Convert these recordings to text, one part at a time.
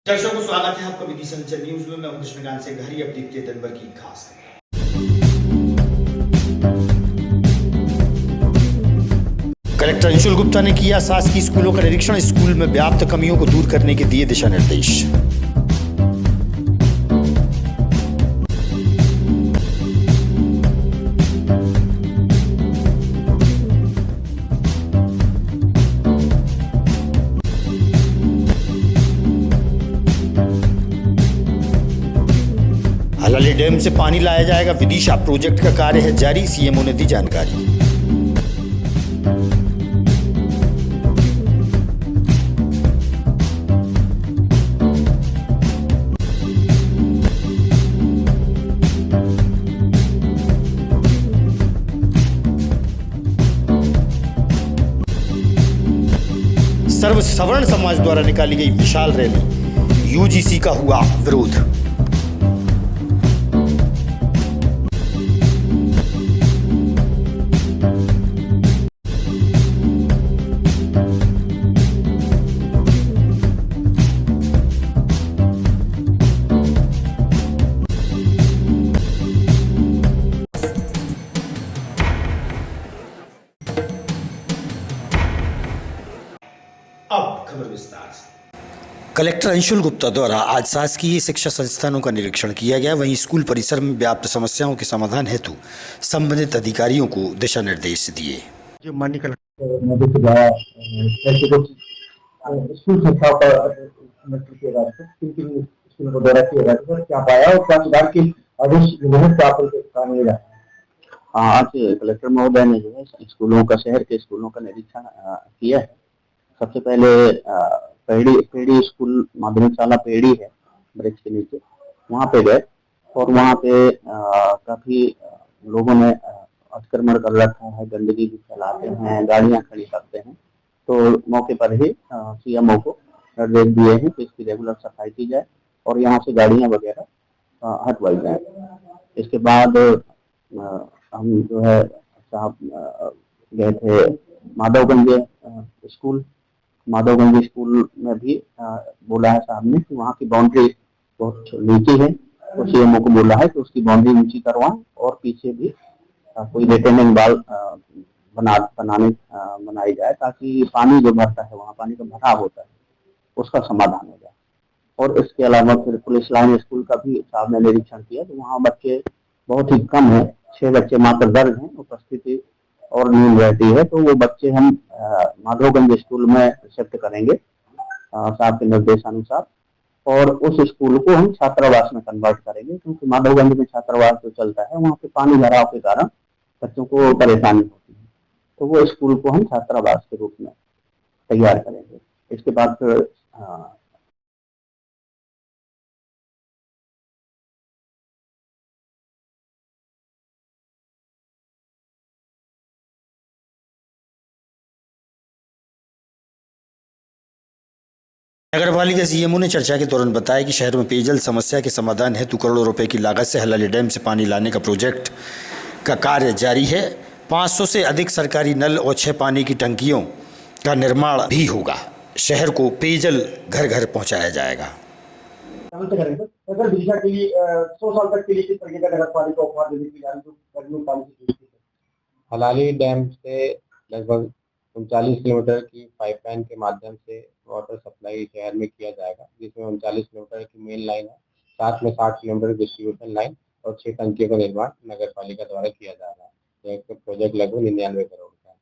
दर्शकों को स्वागत है आपका विधि संचर न्यूज में। मैं हूं कृष्णकांत से घरी। अब देखते हैं दिन भर की खास कलेक्टर अंशुल गुप्ता ने किया शासकीय स्कूलों का निरीक्षण। स्कूल में व्याप्त कमियों को दूर करने के दिए दिशा निर्देश। हलाली डैम से पानी लाया जाएगा। विदिशा प्रोजेक्ट का कार्य है जारी। सीएमओ ने दी जानकारी। सर्व सवर्ण समाज द्वारा निकाली गई विशाल रैली। यूजीसी का हुआ विरोध। अब खबर विस्तार से। कलेक्टर अंशुल गुप्ता द्वारा आज शासकीय शिक्षा संस्थानों का निरीक्षण किया गया। वहीं स्कूल परिसर में व्याप्त समस्याओं के समाधान हेतु संबंधित अधिकारियों को दिशा निर्देश दिए। जो माननीय कलेक्टर द्वारा स्कूल संस्थाओं का किया जा रहा है, किन स्कूलों का दौरा किया जा रहा है, क्या पाया और क्या सुधार के आदेश क्या काम मिल रहा है। आज कलेक्टर महोदय ने जो है स्कूलों का, शहर के स्कूलों का निरीक्षण किया है। सबसे पहले पेड़ी स्कूल माध्यमिक शाला पेड़ी है, ब्रिज के नीचे, वहाँ पे गए और वहाँ पे काफी लोगों ने अतिक्रमण कर रखा है, गंदगी भी फैलाते हैं, गाड़ियाँ खड़ी करते हैं। तो मौके पर ही सीएमओ को निर्देश दिए हैं कि इसकी रेगुलर सफाई की जाए और यहाँ से गाड़ियाँ वगैरह हटवाई जाए। इसके बाद हम जो है साहब गए थे माधवगंज स्कूल में भी बोला है साहब ने कि वहाँ की बाउंड्री बहुत नीची है, तो सीएमओ को बोला है कि उसकी बाउंड्री नीची करवाएं और पीछे भी कोई रिटेनिंग वॉल बनाई जाए ताकि पानी जो भरता है, वहाँ पानी का भराव होता है, उसका समाधान हो जाए। और इसके अलावा फिर पुलिस लाइन स्कूल का भी साहब ने निरीक्षण किया, तो वहाँ बच्चे बहुत ही कम है, 6 बच्चे मात्र दर्ज हैं, उपस्थिति और नींद रहती है, तो वो बच्चे हम माधवगंज स्कूल में शिफ्ट करेंगे साहब के निर्देशानुसार और उस स्कूल को हम छात्रावास में कन्वर्ट करेंगे, क्योंकि माधवगंज में छात्रावास जो चलता है वहाँ पे पानी भराव के कारण बच्चों को परेशानी होती है, तो वो स्कूल को हम छात्रावास के रूप में तैयार करेंगे। इसके बाद फिर नगरपालिका सीएमओ ने चर्चा के दौरान बताया कि शहर में पेयजल समस्या के समाधान हेतु करोड़ों रुपए की लागत से हलाली डैम से पानी लाने का प्रोजेक्ट का कार्य जारी है। 500 से अधिक सरकारी नल और 6 पानी की टंकियों का निर्माण भी होगा। शहर को पेयजल घर घर पहुंचाया जाएगा। अगर दिशा के लिए 100 साल तक के लिए किस तरीके का नगरपालिका उपहार देने की जारी हलाली डैम से लगभग 39 किलोमीटर की पाइपलाइन के माध्यम से वाटर सप्लाई शहर में किया जाएगा, जिसमें 39 किलोमीटर की मेन लाइन है, साथ में 60 किलोमीटर डिस्ट्रीब्यूशन लाइन और 6 टंकियों का निर्माण नगर पालिका द्वारा किया जा रहा है। एक प्रोजेक्ट लगभग 99 करोड़ का है।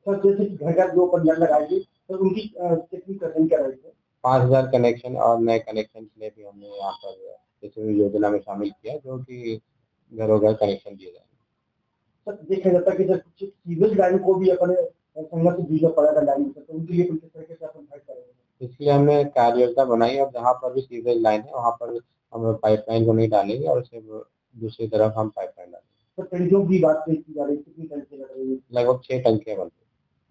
सर, जैसे कि घर घर जो नल लगाएगी तो उनकी कितनी संख्या रहेगी? 5000 कनेक्शन और नए कनेक्शन के लिए भी हमने यहाँ पर इस योजना में शामिल किया, जो कि घरों घर कनेक्शन दिए जाएंगे। सर, देखा जाता है कि जब कुछ सीवेज लाइन को भी अपने संघ से बीजा पड़ेगा लाइन, तो उनके लिए किस तरीके से अपन फाइट करेंगे? इसलिए हमने कार्य योजना बनाई और जहाँ पर भी सीवेज लाइन है वहाँ पर हम पाइपलाइन को नहीं डालेंगे और सिर्फ दूसरी तरफ हम पाइपलाइन डालेंगे। तो टंकियों की बात की जा रही है, कितनी टंकियां लग रही है? लगभग 6 टंकियां बन रही है।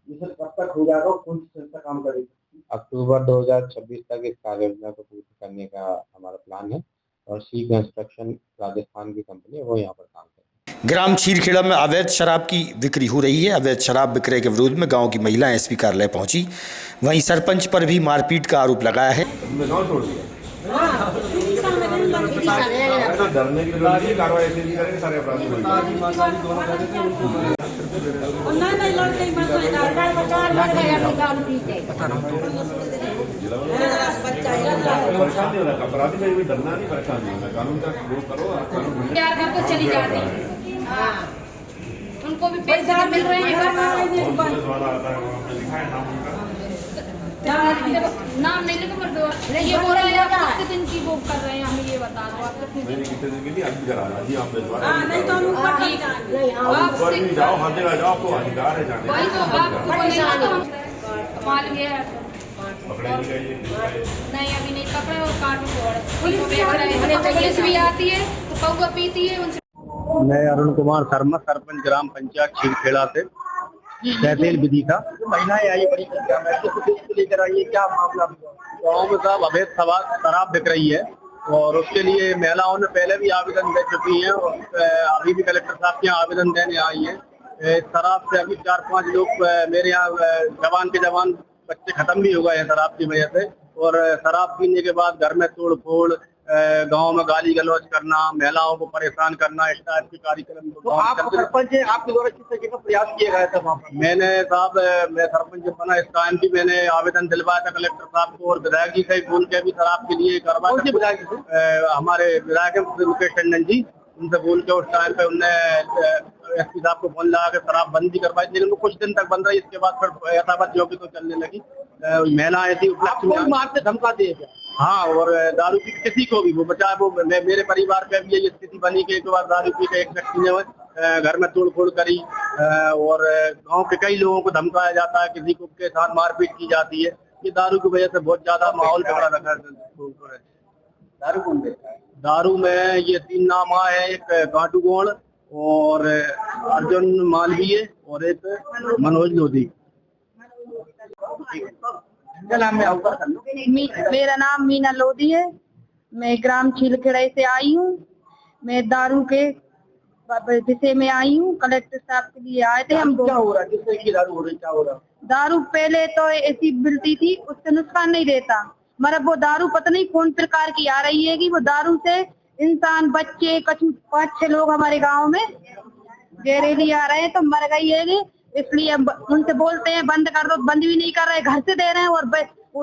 ये सर कब तक हो जाएगा और कौन सी संस्था काम करेगी? अक्टूबर 2026 तक इस कार्य योजना को पूर्ण करने का हमारा प्लान है और सी कंस्ट्रक्शन राजस्थान की कंपनी है, वो यहाँ पर काम करेगी। ग्राम छीरखेड़ा में अवैध शराब की बिक्री हो रही है। अवैध शराब विक्रय के विरोध में गांव की महिलाएं एसपी कार्यालय पहुंची। वहीं सरपंच पर भी मारपीट का आरोप लगाया है। अपराधी में भी डरना नहीं, परेशान नहीं होना, कानून का वो करो, कानून प्यार करके चली जाती है। हाँ, उनको भी पैसे मिल रहे हैं। नाम नहीं लिखो, पर ये बोल रहे हैं आप कितने दिन की वो कर रहे हैं, हमें ये बता दो आप कितने दिन की अभी करा जी आपने नहीं तो हम ऊपर ठीक है, ऊपर भी जाओ, हर जगह जाओ, आपको अधिकार है जाने। वही तो आपको मालूम है पकड़े नहीं गए नहीं, अभी नहीं पकड़े और काटू पुलिस भी आती है तो कौवा पीती है उनसे। मैं अरुण कुमार शर्मा, सरपंच ग्राम पंचायत छीरखेड़ा से, तहसील विधि का। महिलाएं आई बड़ी संख्या में, किस को लेकर आई है, क्या मामला? गाँव में साहब अवैध शराब बिक रही है और उसके लिए महिलाओं ने पहले भी आवेदन दे चुकी हैं और अभी भी कलेक्टर साहब के यहाँ आवेदन देने आई है। शराब से अभी 4-5 लोग मेरे यहाँ जवान के जवान बच्चे खत्म भी हो गए हैं शराब की वजह से। और शराब पीने के बाद घर में तोड़ फोड़, गांव में गाली गलौज करना, महिलाओं को परेशान करना, इस टाइप के कार्यक्रम। तो आप सरपंच हैं, आपके द्वारा किस तरीके का प्रयास किया गया था वहाँ पर? मैंने साहब, मैं सरपंच बना इस टाइम भी मैंने आवेदन दिलवाया था कलेक्टर साहब को और विधायक जी से बोल के भी शराब के लिए करवा। हमारे विधायक मुकेश टंडन जी, उनसे बोल के उस टाइम पे उनने एसपी साहब को फोन लगा के शराब बंदी करवाई, लेकिन वो कुछ दिन तक बंद रही। इसके बाद फिर यथावत जो भी तो चलने लगी। महिला ऐसी उपलक्ष्य में मारते धमकाते हैं क्या? हाँ, और दारू पी किसी को भी वो बचा, वो मेरे परिवार पे भी ये स्थिति बनी कि एक बार दारू पी के एक व्यक्ति ने घर में तोड़फोड़ करी और गांव के कई लोगों को धमकाया जाता है, किसी को के साथ मारपीट की जाती है। ये दारू की वजह से बहुत ज्यादा माहौल बिगड़ा रखा है। दारू कौन देता है? दारू में ये 3 नाम आए हैं, एक काटू गोड़ और अर्जुन मालवीय और एक मनोज लोधी। मेरा नाम मीना लोधी है। मैं ग्राम छीरखेड़ा से आई हूँ। मैं दारू के विषय में आई हूँ। कलेक्टर साहब के लिए आए थे हम। क्या हो रहा है? किस तरह की दारू हो रही, क्या हो रहा है? दारू पहले तो ऐसी मिलती थी, उससे नुकसान नहीं देता, मगर वो दारू पता नहीं कौन प्रकार की आ रही है कि वो दारू से इंसान, बच्चे, कुछ 5-6 लोग हमारे गाँव में जहरीली आ रहे हैं तो मर गई है। इसलिए उनसे बोलते हैं बंद कर दो, बंद भी नहीं कर रहे, घर से दे रहे हैं। और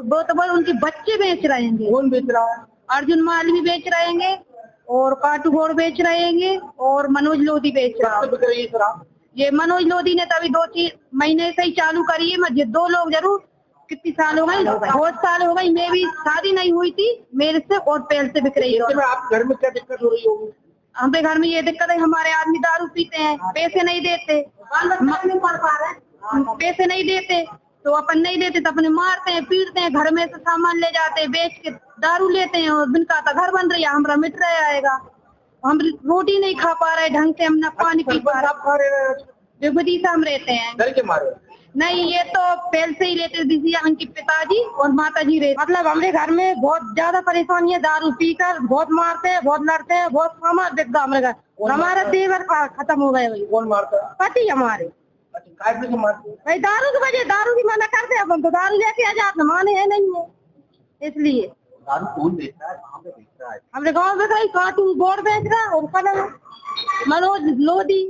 दो तो उनके बच्चे बेच रहेंगे। कौन बेच रहा है? अर्जुन मालवी बेच रहेंगे और काटू घोड़ बेच रहेंगे और मनोज लोधी बेच रहा है। ये मनोज लोधी ने तभी 2-3 महीने से ही चालू करी है। मुझे 2 लोग जरूर, कितनी साल हो गई, बहुत साल हो गई। मैं भी शादी नहीं हुई थी मेरे से और पहले से बिक रही है। आप घर में क्या दिक्कत हो रही होगी? हमारे घर में ये दिक्कत है, हमारे आदमी दारू पीते हैं, पैसे नहीं देते, पैसे नहीं देते तो अपन नहीं देते तो अपने मारते हैं, पीटते हैं, घर में से सामान ले जाते हैं, बेच के दारू लेते हैं और बिन का घर बन रही है, हमारा मिट रहा आएगा। हम रोटी नहीं खा पा रहे ढंग से, हम न पानी पी पा रहे। विदिशा हम रहते हैं। डर के मारे? नहीं, ये तो पहले से ही रहते दिशा, उनके पिताजी और माताजी रहते। मतलब हमारे घर में बहुत ज्यादा परेशानी है, दारू पीकर बहुत मारते हैं, बहुत लड़ते हैं, बहुत सामान बिकता हमारे घर। हमारा देवर खत्म हो गए। कौन मारता है? पति हमारे। काय से मारते? भाई दारू की वजह, दारू की मना करते हैं अपन तो, दारू लेके आ जाते, माने है नहीं है इसलिए। दारू कौन बेचता है, कहाँ पे बेचता है? हमारे गाँव में कहीं काटू बोर्ड बेच रहा है और मनोज लोधी,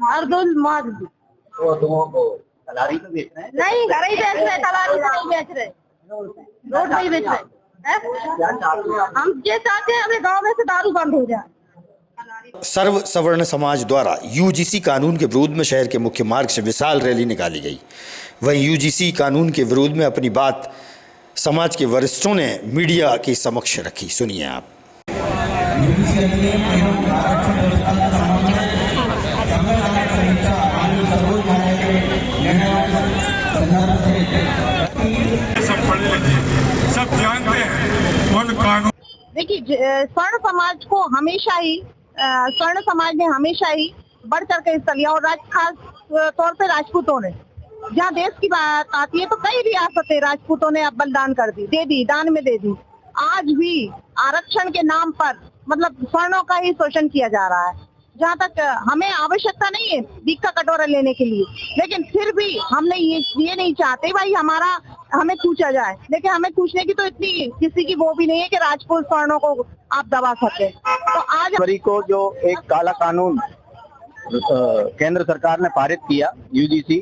अर्जुन मालवी। तो दोनों को तलारी में बेच रहे हैं? नहीं, घर ही बेच रहे, तलारी में नहीं बेच रहे, रोड पे ही बेच रहे। हम ये चाहते हैं हमें गाँव में से दारू बंद हो जाए। सर्व सवर्ण समाज द्वारा यूजीसी कानून के विरोध में शहर के मुख्य मार्ग से विशाल रैली निकाली गई। वहीं यूजीसी कानून के विरोध में अपनी बात समाज के वरिष्ठों ने मीडिया के समक्ष रखी। सुनिए आप। सब जानते हैं कौन कानून। देखिए, स्वर्ण समाज को हमेशा ही, स्वर्ण समाज ने हमेशा ही बढ़ चढ़ के हिस्सा लिया और खास तौर पे राजपूतों ने। जहाँ देश की बात आती है तो कई रियासतें राजपूतों ने अब बलिदान कर दी, दे दी, दान में दे दी। आज भी आरक्षण के नाम पर मतलब स्वर्णों का ही शोषण किया जा रहा है। जहाँ तक हमें आवश्यकता नहीं है बीक का कटोरा लेने के लिए, लेकिन फिर भी हमने ये नहीं चाहते भाई हमें पूछा जाए, लेकिन हमें पूछने की तो इतनी किसी की वो भी नहीं है कि राजपूत स्वर्णों को आप दबा सके। तो आज जनवरी को जो एक काला कानून केंद्र सरकार ने पारित किया यूजीसी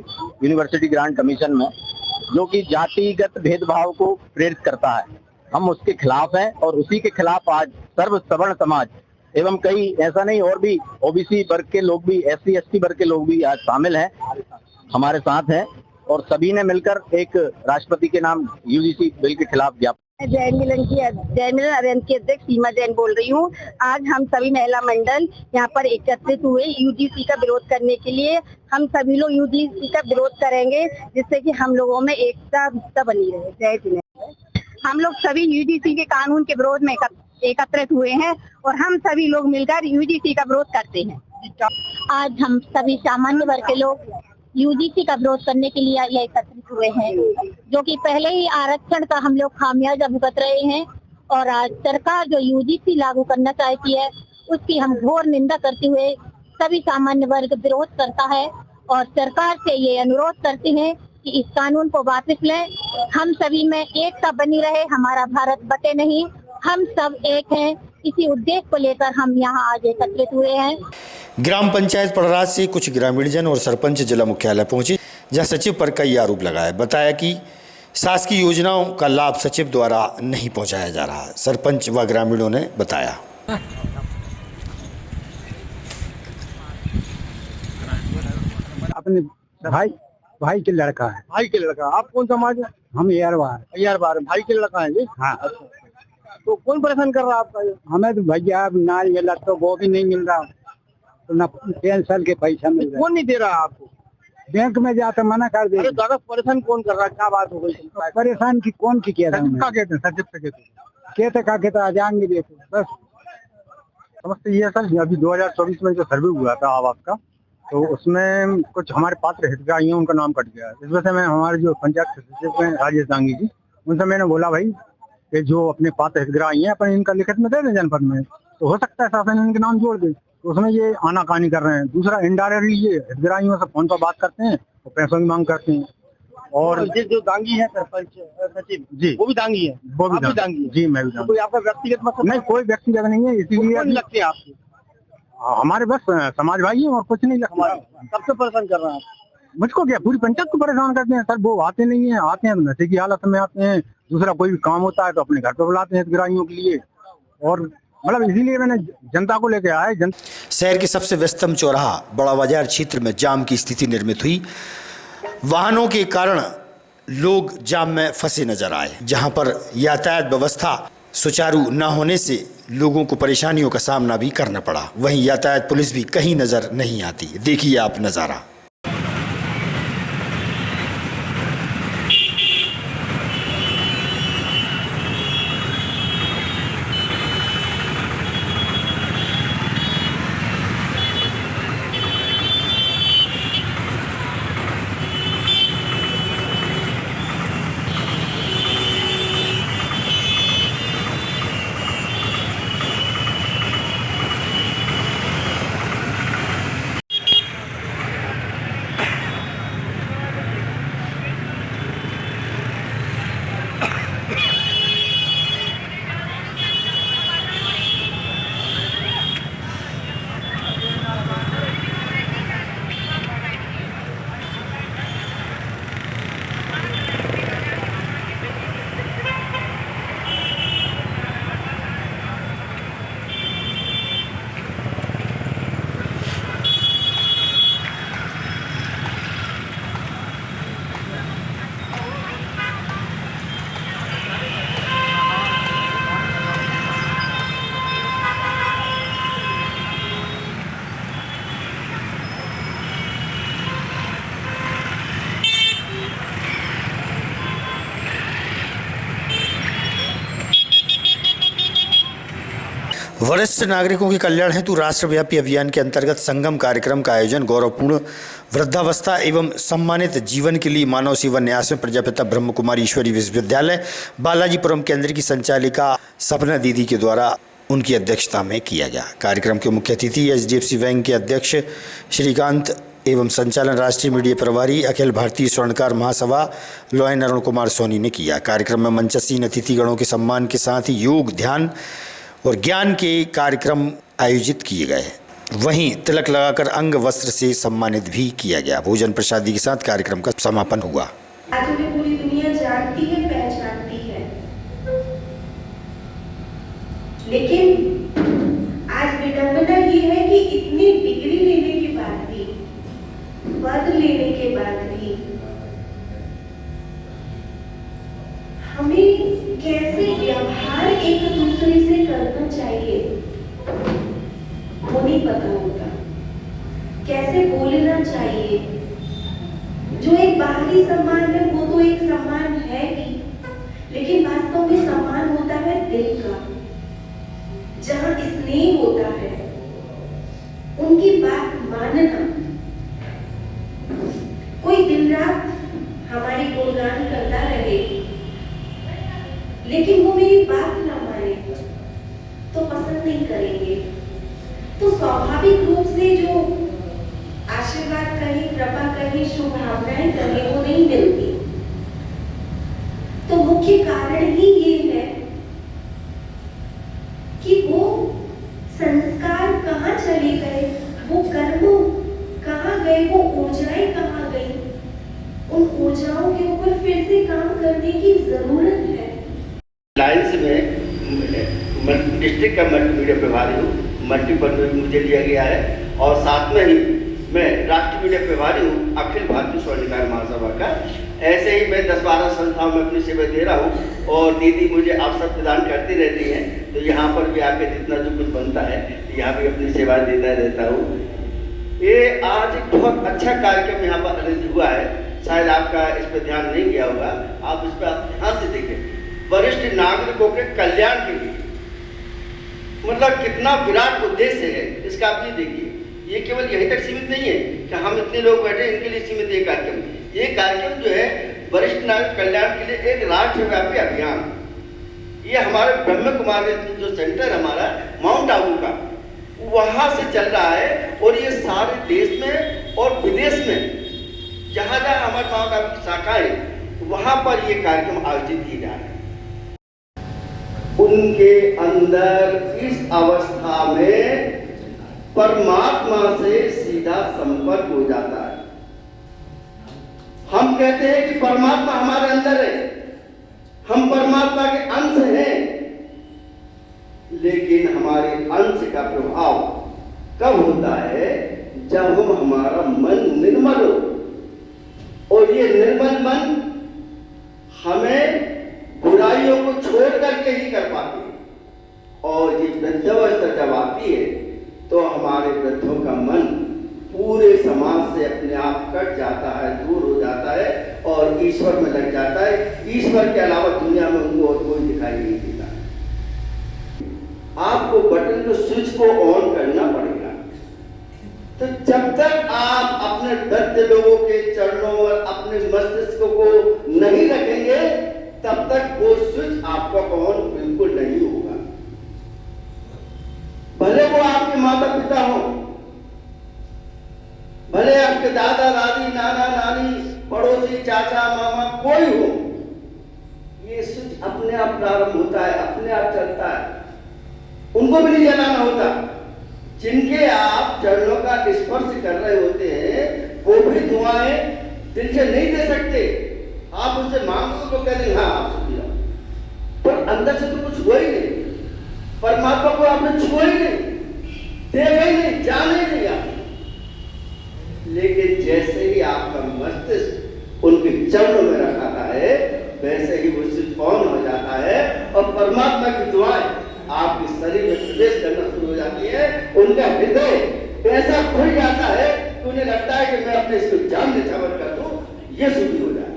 यूनिवर्सिटी ग्रांट कमीशन में, जो कि जातिगत भेदभाव को प्रेरित करता है, हम उसके खिलाफ हैं और उसी के खिलाफ आज सर्व सवर्ण समाज एवं कई ऐसा नहीं और भी ओबीसी वर्ग के लोग भी, SC ST वर्ग के लोग भी आज शामिल हैं, हमारे साथ हैं और सभी ने मिलकर एक राष्ट्रपति के नाम यूजीसी बिल के खिलाफ ज्ञापन। जैन मिलन अभियान की अध्यक्ष सीमा जैन बोल रही हूँ। आज हम सभी महिला मंडल यहाँ पर एकत्रित हुए यूजीसी का विरोध करने के लिए। हम सभी लोग यूजीसी का विरोध करेंगे जिससे कि हम लोगों में एकता बनी रहे। जय जिनेन्द्र। हम लोग सभी यूजीसी के कानून के विरोध में एकत्रित हुए हैं और हम सभी लोग मिलकर यूजीसी का विरोध करते हैं। आज हम सभी सामान्य वर्ग के लोग यूजीसी का विरोध करने के लिए एकत्रित हुए हैं, जो कि पहले ही आरक्षण का हम लोग खामियाजा भुगत रहे हैं और आज सरकार जो यूजीसी लागू करना चाहती है उसकी हम घोर निंदा करते हुए सभी सामान्य वर्ग विरोध करता है और सरकार से ये अनुरोध करते हैं कि इस कानून को वापस लें। हम सभी में एकता बनी रहे, हमारा भारत बटे नहीं, हम सब एक हैं। इसी उद्देश्य को लेकर हम यहाँ आज एकत्रित हुए हैं। ग्राम पंचायत पड़राज से कुछ ग्रामीणजन और सरपंच जिला मुख्यालय पहुंचे, जहां सचिव पर कई आरोप लगाए। बताया कि शासकीय योजनाओं का लाभ सचिव द्वारा नहीं पहुंचाया जा रहा। सरपंच व ग्रामीणों ने बताया। अपने भाई के लड़का है। भाई के लड़का, आप कौन समाज है? हम यार भाई के लड़का है जी। हाँ। तो कौन परेशान कर रहा है आपका? हमें तो भैया अब ना मिला तो वो भी नहीं मिल रहा, तो न पेंशन के पैसा मिल रहा। कौन नहीं दे रहा आपको? बैंक में जाकर मना कर दे। दादा परेशान कौन कर रहा है? क्या बात हो गई? परेशान की कौन की किया? कहते आ जाएंगे देखो बस। समझते ये सर, अभी 2024 में जो सर्वे हुआ था आवास का, तो उसमें कुछ हमारे पात्र हितग्राही हैं, उनका नाम कट गया। इस वजह से मैं हमारे जो पंचायत सचिव हैं राजेश दांगी जी, उनसे मैंने बोला भाई कि जो अपने पात्र हितग्राही हैं अपन इनका लिखित में दे दें जनपद में, तो हो सकता है शासन इनके नाम जोड़ दे। तो उसमें ये आनाकानी कर रहे हैं। दूसरा, इनडायरेक्टली ये हितग्राहियों से फोन पर बात करते हैं और पैसों की मांग करते हैं। और जो दांगी है सरपंच सचिव जी, वो भी दांगी है। वो भी दांगी है जी। मैं भी दांगी। कोई आपका व्यक्तिगत मसला नहीं, कोई व्यक्तिगत नहीं है। इसीलिए लगते हैं आपको? हमारे बस समाज भाई है और कुछ नहीं लगता। कब से परेशान कर रहा है? मुझको क्या, पूरी पंचायत को परेशान करते हैं सर। वो आते नहीं है, आते हैं तो नशे की हालत में आते हैं। दूसरा, कोई भी काम होता है तो अपने घर पे बुलाते हैं हितग्राहियों के लिए। और मतलब इसीलिए मैंने जनता को लेके आया। शहर के सबसे व्यस्तम चौराहा बड़ा बाजार क्षेत्र में जाम की स्थिति निर्मित हुई। वाहनों के कारण लोग जाम में फंसे नजर आए, जहां पर यातायात व्यवस्था सुचारू न होने से लोगों को परेशानियों का सामना भी करना पड़ा। वहीं यातायात पुलिस भी कहीं नजर नहीं आती। देखिए आप नजारा। वरिष्ठ नागरिकों के कल्याण हेतु राष्ट्रव्यापी अभियान के अंतर्गत संगम कार्यक्रम का आयोजन गौरवपूर्ण वृद्धावस्था एवं सम्मानित जीवन के लिए मानव सेवा न्यास में प्रजापिता ब्रह्म कुमारी ईश्वरी विश्वविद्यालय बालाजीपुरम केंद्र की संचालिका सपना दीदी के द्वारा उनकी अध्यक्षता में किया गया। कार्यक्रम के मुख्य अतिथि HDFC बैंक के अध्यक्ष श्रीकांत एवं संचालन राष्ट्रीय मीडिया प्रभारी अखिल भारतीय स्वर्णकार महासभा लॉयन अरुण कुमार सोनी ने किया। कार्यक्रम में मंचस्थ अतिथिगणों के सम्मान के साथ ही योग, ध्यान और ज्ञान के कार्यक्रम आयोजित किए गए। वहीं तिलक लगाकर अंग वस्त्र से सम्मानित भी किया गया। भोजन प्रसादी के साथ कार्यक्रम का समापन हुआ। आज उन्हें पूरी दुनिया जानती है, पहचानती है, लेकिन आज विडंबना ये है कि इतनी डिग्री लेने के बाद भी, पद लेने के बाद भी हमें कैसे व्यवहार एक दूसरे से करना चाहिए वो नहीं पता होता, कैसे बोलना चाहिए। जो एक बाहरी सम्मान है वो तो एक सम्मान है ही, लेकिन वास्तव में सम्मान होता है दिल का, जहां स्नेह होता है, उनकी बात मानना। कोई दिन रात हमारी गुणगान करता रहे लेकिन वो मेरी बात ना माने तो पसंद नहीं करेंगे। तो स्वाभाविक रूप से जो आशीर्वाद कहे, कृपा कहे, शुभकामनाएं कहे वो नहीं मिलती। तो मुख्य कारण ही ये है कि वो संस्कार कहाँ चले गए, वो कर्म कहाँ गए, वो ऊर्जाएं कहाँ गई। उन ऊर्जाओं के ऊपर फिर से काम करने की जरूरत है। लाइन्स में डिस्ट्रिक्ट का मल्टीमीडिया प्रभारी हूँ, मल्टीपल में मुझे लिया गया है और साथ में ही मैं राष्ट्रीय मीडिया प्रभारी हूँ अखिल भारतीय स्वर्णकार महासभा का। ऐसे ही मैं 10-12 संस्थाओं में अपनी सेवा दे रहा हूँ और दीदी मुझे अवसर प्रदान करती रहती हैं, तो यहाँ पर भी आके जितना जो कुछ बनता है यहाँ भी अपनी सेवा देता रहता हूँ। ये आज एक बहुत अच्छा कार्यक्रम यहाँ पर अरेंज हुआ है, शायद आपका इस पर ध्यान नहीं गया होगा, आप इस पर आप ध्यान से देखें। वरिष्ठ नागरिकों के कल्याण के लिए मतलब कितना विराट उद्देश्य है इसका आप ये देखिए। ये केवल यहीं तक सीमित नहीं है कि हम इतने लोग बैठे इनके लिए सीमित ये कार्यक्रम। ये कार्यक्रम जो है वरिष्ठ नागरिक कल्याण के लिए एक राष्ट्रव्यापी अभियान, ये हमारे ब्रह्म कुमारी जो सेंटर हमारा माउंट आबू का वहां से चल रहा है और ये सारे देश में और विदेश में जहां जहां हमारे माउंट आबू की शाखाएं वहां पर ये कार्यक्रम आयोजित किए जा रहे हैं। उनके अंदर इस अवस्था में परमात्मा से सीधा संपर्क हो जाता है। हम कहते हैं कि परमात्मा हमारे अंदर है, हम परमात्मा के अंश हैं, लेकिन हमारे अंश का प्रभाव कब होता है? जब हमारा मन निर्मल हो। और ये निर्मल मन हमें बुराइयों को छोड़ करके ही कर पाती है। और ये वृद्धावस्था जब आती है तो हमारे वृद्धों का मन पूरे समाज से अपने आप कट जाता है, दूर हो जाता है और ईश्वर में लग जाता है। ईश्वर के अलावा दुनिया में उनको और कोई दिखाई नहीं देता। आपको बटन को स्विच को ऑन करना पड़ेगा। तो जब तक आप अपने वृद्ध लोगों के चरणों और अपने मस्तिष्क को नहीं रखेंगे तब तक वो स्विच आपका ऑन बिल्कुल नहीं होगा। भले वो आपके माता पिता हो, भले आपके दादा दादी, नाना नानी, पड़ोसी, चाचा मामा कोई हो, ये स्विच अपने आप प्रारंभ होता है, अपने आप चलता है। उनको भी नहीं जलाना होता। जिनके आप चरणों का स्पर्श कर रहे होते हैं वो भी दुआएं दिल से नहीं दे सकते। आप उनसे मांगो तो कह देंगे हाँ आप दिया, पर अंदर से तो कुछ हुआ ही नहीं। परमात्मा को आपने छुआ ही नहीं, देखा ही नहीं, जाना ही नहीं आप। लेकिन जैसे ही आपका मस्तिष्क उनके चरणों में रखाता है वैसे ही वो स्विच ऑन हो जाता है और परमात्मा की दुआएं आपके शरीर में प्रवेश करना शुरू हो जाती है। उनका हृदय ऐसा खुल जाता है कि उन्हें लगता है कि मैं अपने इसको जान निछावर कर दूं, ये शुद्धि हो जाए।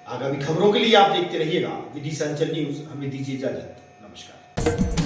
आगामी खबरों के लिए आप देखते रहिएगा विधि संचल न्यूज। हमें दीजिए इजाजत। नमस्कार।